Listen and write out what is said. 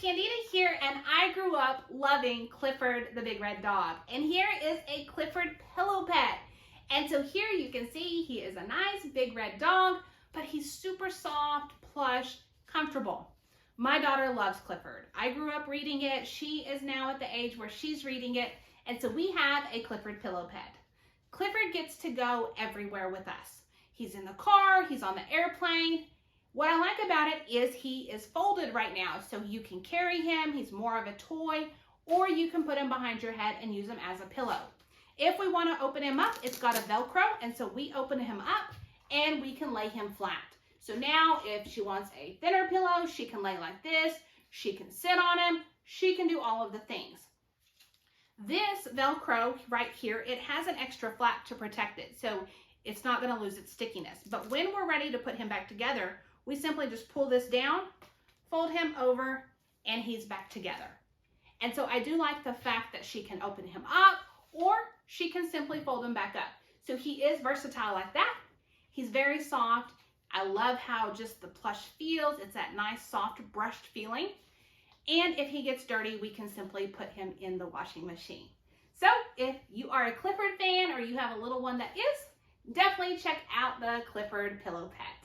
Candida here, and I grew up loving Clifford the big red dog. And here is a Clifford pillow pet. And so here you can see he is a nice big red dog, but he's super soft, plush, comfortable. My daughter loves Clifford. I grew up reading it. She is now at the age where she's reading it. And so we have a Clifford pillow pet. Clifford gets to go everywhere with us. He's in the car, he's on the airplane. What I like about it is he is folded right now, so you can carry him, he's more of a toy, or you can put him behind your head and use him as a pillow. If we want to open him up, it's got a Velcro, and so we open him up and we can lay him flat. So now if she wants a thinner pillow, she can lay like this, she can sit on him, she can do all of the things. This Velcro right here, it has an extra flap to protect it, so it's not going to lose its stickiness. But when we're ready to put him back together, we simply just pull this down, fold him over, and he's back together. And so I do like the fact that she can open him up, or she can simply fold him back up. So he is versatile like that. He's very soft. I love how just the plush feels. It's that nice, soft, brushed feeling. And if he gets dirty, we can simply put him in the washing machine. So if you are a Clifford fan or you have a little one that is, definitely check out the Clifford pillow pet.